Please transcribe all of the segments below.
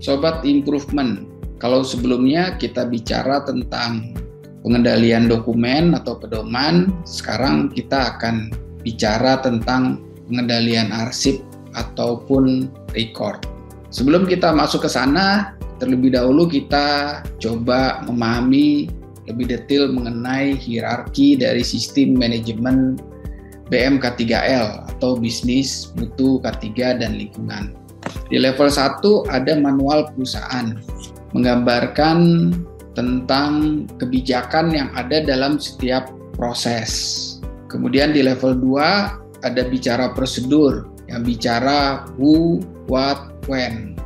Sobat Improvement, kalau sebelumnya kita bicara tentang pengendalian dokumen atau pedoman, sekarang kita akan bicara tentang pengendalian arsip ataupun record. Sebelum kita masuk ke sana, terlebih dahulu kita coba memahami lebih detail mengenai hierarki dari sistem manajemen BM-K3L atau bisnis, mutu, K3 dan lingkungan. Di level 1 ada manual perusahaan, menggambarkan tentang kebijakan yang ada dalam setiap proses. Kemudian di level 2 ada bicara prosedur, yang bicara who, what, when.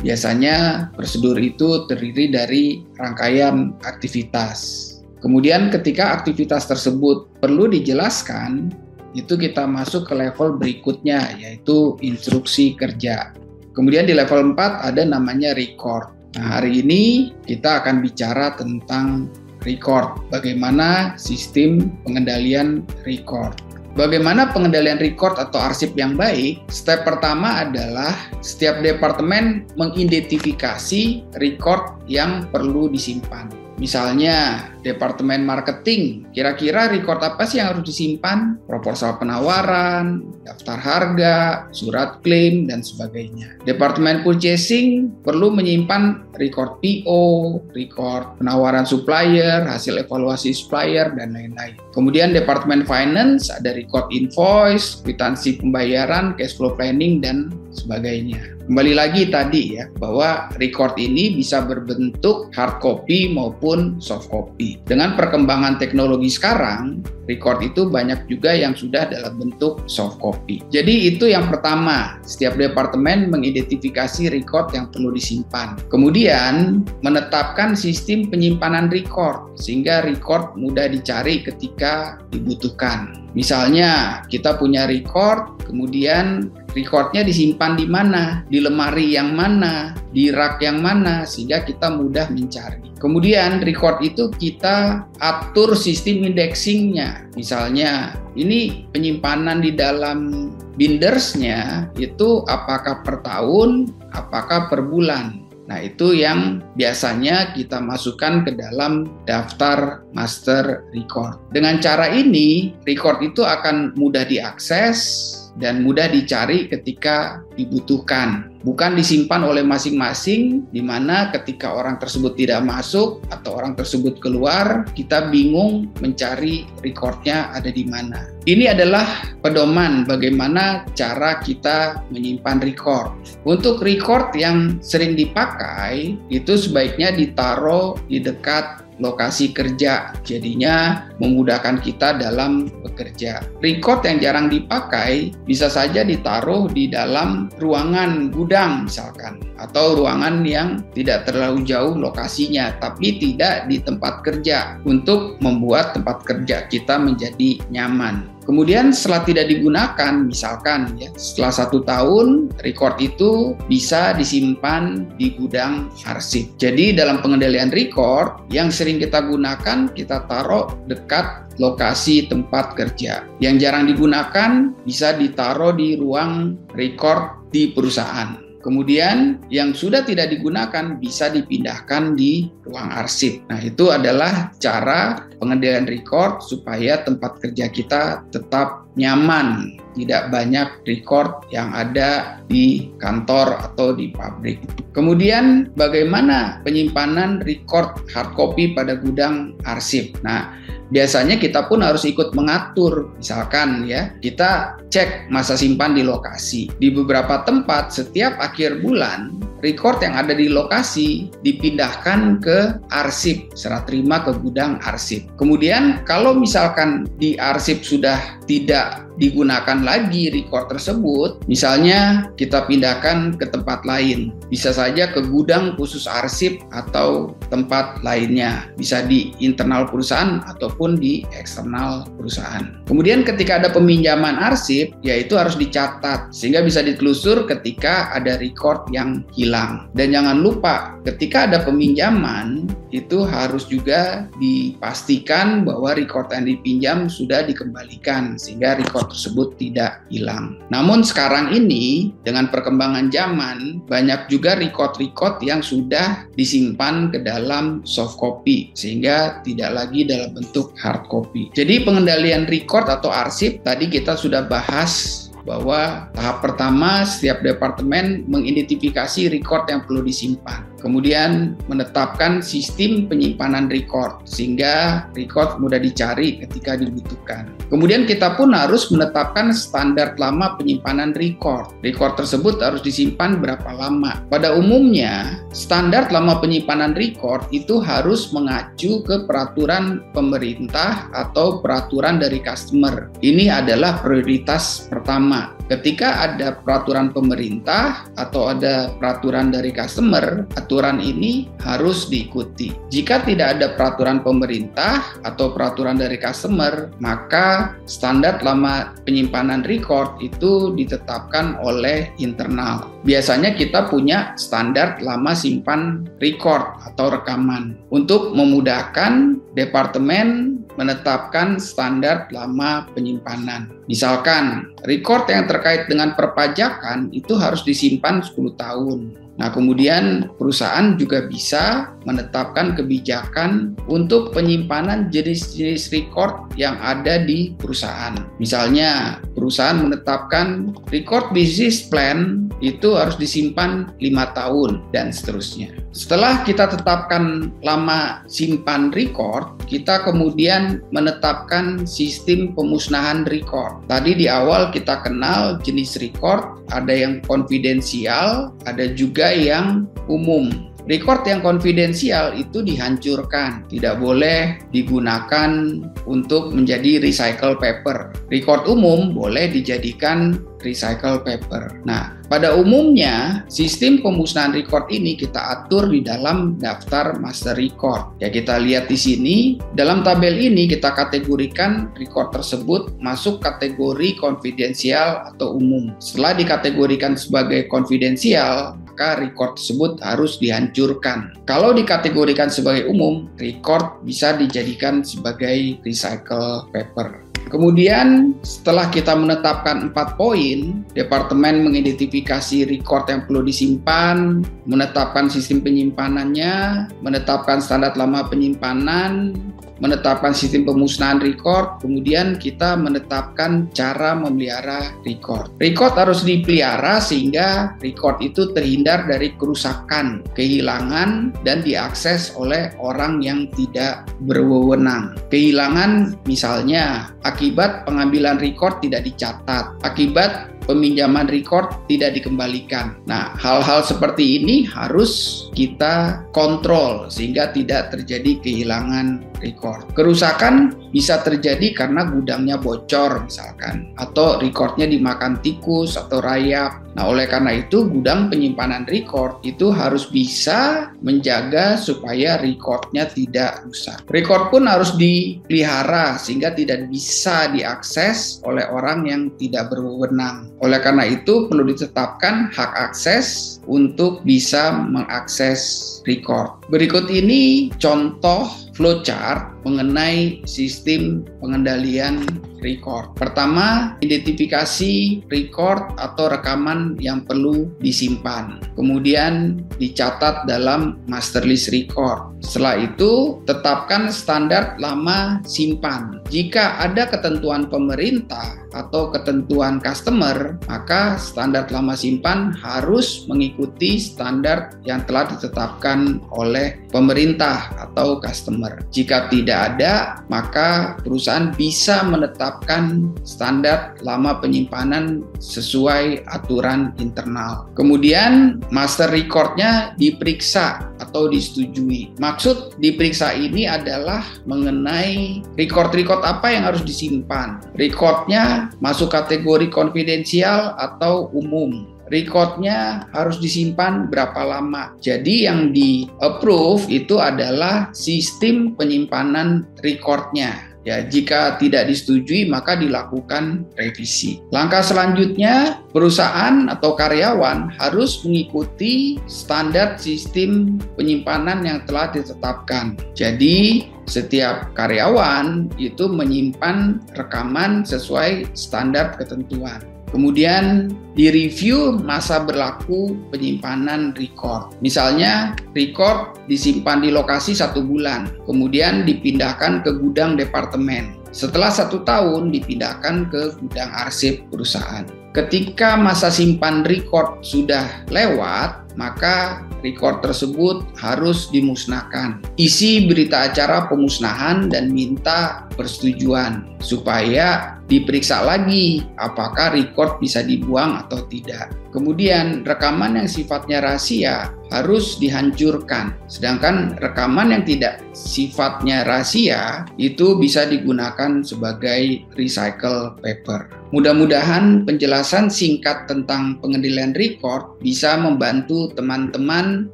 Biasanya prosedur itu terdiri dari rangkaian aktivitas. Kemudian ketika aktivitas tersebut perlu dijelaskan, itu kita masuk ke level berikutnya, yaitu instruksi kerja. Kemudian di level 4 ada namanya record. Nah, hari ini kita akan bicara tentang record, bagaimana sistem pengendalian record. Bagaimana pengendalian record atau arsip yang baik? Step pertama adalah setiap departemen mengidentifikasi record yang perlu disimpan. Misalnya, departemen marketing, kira-kira record apa sih yang harus disimpan? Proposal penawaran, daftar harga, surat klaim, dan sebagainya. Departemen purchasing perlu menyimpan record PO, record penawaran supplier, hasil evaluasi supplier, dan lain-lain. Kemudian departemen finance ada record invoice, kwitansi pembayaran, cash flow planning, dan sebagainya. Kembali lagi tadi ya, bahwa record ini bisa berbentuk hard copy maupun soft copy. Dengan perkembangan teknologi sekarang, record itu banyak juga yang sudah dalam bentuk soft copy. Jadi itu yang pertama, setiap departemen mengidentifikasi record yang perlu disimpan. Kemudian menetapkan sistem penyimpanan record, sehingga record mudah dicari ketika dibutuhkan. Misalnya kita punya record, kemudian recordnya disimpan di mana, di lemari yang mana, di rak yang mana, sehingga kita mudah mencari. Kemudian record itu kita atur sistem indexingnya. Misalnya ini penyimpanan di dalam bindersnya itu apakah per tahun, apakah per bulan. Nah, itu yang biasanya kita masukkan ke dalam daftar master record. Dengan cara ini, record itu akan mudah diakses dan mudah dicari ketika dibutuhkan. Bukan disimpan oleh masing-masing, di mana ketika orang tersebut tidak masuk atau orang tersebut keluar, kita bingung mencari recordnya ada di mana. Ini adalah pedoman bagaimana cara kita menyimpan record. Untuk record yang sering dipakai, itu sebaiknya ditaruh di dekat lokasi kerja, jadinya memudahkan kita dalam bekerja. Record yang jarang dipakai bisa saja ditaruh di dalam ruangan gudang misalkan, atau ruangan yang tidak terlalu jauh lokasinya, tapi tidak di tempat kerja untuk membuat tempat kerja kita menjadi nyaman. Kemudian setelah tidak digunakan, misalkan ya, setelah 1 tahun, record itu bisa disimpan di gudang arsip. Jadi dalam pengendalian record, yang sering kita gunakan, kita taruh dekat lokasi tempat kerja. Yang jarang digunakan, bisa ditaruh di ruang record di perusahaan. Kemudian yang sudah tidak digunakan bisa dipindahkan di ruang arsip. Nah, itu adalah cara pengendalian record supaya tempat kerja kita tetap nyaman, tidak banyak record yang ada di kantor atau di pabrik. Kemudian bagaimana penyimpanan record hard copy pada gudang arsip? Nah, biasanya kita pun harus ikut mengatur. Misalkan ya, kita cek masa simpan di lokasi. Di beberapa tempat setiap akhir bulan, record yang ada di lokasi dipindahkan ke arsip, serah terima ke gudang arsip. Kemudian kalau misalkan di arsip sudah tidak digunakan lagi record tersebut, misalnya kita pindahkan ke tempat lain, bisa saja ke gudang khusus arsip atau tempat lainnya, bisa di internal perusahaan ataupun di eksternal perusahaan. Kemudian ketika ada peminjaman arsip, yaitu harus dicatat sehingga bisa ditelusur ketika ada record yang hilang. Dan jangan lupa ketika ada peminjaman itu harus juga dipastikan bahwa record yang dipinjam sudah dikembalikan sehingga record record tersebut tidak hilang. Namun sekarang ini dengan perkembangan zaman, banyak juga record-record yang sudah disimpan ke dalam soft copy sehingga tidak lagi dalam bentuk hard copy. Jadi pengendalian record atau arsip tadi kita sudah bahas bahwa tahap pertama setiap departemen mengidentifikasi record yang perlu disimpan. Kemudian menetapkan sistem penyimpanan record sehingga record mudah dicari ketika dibutuhkan. Kemudian kita pun harus menetapkan standar lama penyimpanan record. Record tersebut harus disimpan berapa lama. Pada umumnya, standar lama penyimpanan record itu harus mengacu ke peraturan pemerintah atau peraturan dari customer. Ini adalah prioritas pertama. Ketika ada peraturan pemerintah atau ada peraturan dari customer, aturan ini harus diikuti. Jika tidak ada peraturan pemerintah atau peraturan dari customer, maka standar lama penyimpanan record itu ditetapkan oleh internal. Biasanya kita punya standar lama simpan record atau rekaman untuk memudahkan departemen menetapkan standar lama penyimpanan. Misalkan, record yang terkait dengan perpajakan itu harus disimpan 10 tahun. Nah, kemudian perusahaan juga bisa menetapkan kebijakan untuk penyimpanan jenis-jenis record yang ada di perusahaan. Misalnya, perusahaan menetapkan record business plan itu harus disimpan 5 tahun dan seterusnya. Setelah kita tetapkan lama simpan record, kita kemudian menetapkan sistem pemusnahan record. Tadi di awal kita kenal jenis record, ada yang konfidensial, ada juga yang umum. Record yang konfidensial itu dihancurkan, tidak boleh digunakan untuk menjadi recycle paper. Record umum boleh dijadikan recycle paper. Nah, pada umumnya sistem pemusnahan record ini kita atur di dalam daftar master record. Ya, kita lihat di sini, dalam tabel ini kita kategorikan record tersebut masuk kategori konfidensial atau umum. Setelah dikategorikan sebagai konfidensial, maka record tersebut harus dihancurkan. Kalau dikategorikan sebagai umum, record bisa dijadikan sebagai recycle paper. Kemudian setelah kita menetapkan 4 poin, departemen mengidentifikasi record yang perlu disimpan, menetapkan sistem penyimpanannya, menetapkan standar lama penyimpanan, menetapkan sistem pemusnahan record, kemudian kita menetapkan cara memelihara record. Record harus dipelihara sehingga record itu terhindar dari kerusakan, kehilangan, dan diakses oleh orang yang tidak berwenang. Kehilangan misalnya akibat pengambilan record tidak dicatat, akibat peminjaman record tidak dikembalikan. Nah, hal-hal seperti ini harus kita kontrol sehingga tidak terjadi kehilangan record. Kerusakan bisa terjadi karena gudangnya bocor misalkan, atau recordnya dimakan tikus atau rayap. Nah, oleh karena itu gudang penyimpanan record itu harus bisa menjaga supaya recordnya tidak rusak. Record pun harus dipelihara sehingga tidak bisa diakses oleh orang yang tidak berwenang. Oleh karena itu perlu ditetapkan hak akses untuk bisa mengakses record. Berikut ini contoh flowchart mengenai sistem pengendalian record. Pertama, identifikasi record atau rekaman yang perlu disimpan. Kemudian dicatat dalam master list record. Setelah itu, tetapkan standar lama simpan. Jika ada ketentuan pemerintah atau ketentuan customer, maka standar lama simpan harus mengikuti standar yang telah ditetapkan oleh pemerintah atau customer. Jika tidak ada, maka perusahaan bisa menetapkan standar lama penyimpanan sesuai aturan internal. Kemudian master recordnya diperiksa atau disetujui. Maksud diperiksa ini adalah mengenai record-record apa yang harus disimpan. Recordnya masuk kategori konfidensial atau umum. Recordnya harus disimpan berapa lama. Jadi yang di approve itu adalah sistem penyimpanan recordnya. Ya, jika tidak disetujui maka dilakukan revisi. Langkah selanjutnya, perusahaan atau karyawan harus mengikuti standar sistem penyimpanan yang telah ditetapkan. Jadi, setiap karyawan itu menyimpan rekaman sesuai standar ketentuan. Kemudian direview masa berlaku penyimpanan record. Misalnya record disimpan di lokasi 1 bulan, kemudian dipindahkan ke gudang departemen. Setelah 1 tahun dipindahkan ke gudang arsip perusahaan. Ketika masa simpan record sudah lewat, maka record tersebut harus dimusnahkan. Isi berita acara pemusnahan dan minta persetujuan supaya diperiksa lagi apakah record bisa dibuang atau tidak. Kemudian rekaman yang sifatnya rahasia harus dihancurkan. Sedangkan rekaman yang tidak sifatnya rahasia itu bisa digunakan sebagai recycle paper. Mudah-mudahan penjelasan singkat tentang pengendalian record bisa membantu teman-teman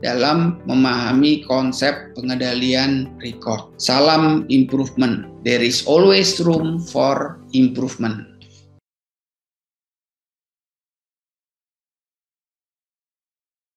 dalam memahami konsep pengendalian record. Salam improvement. There is always room for improvement.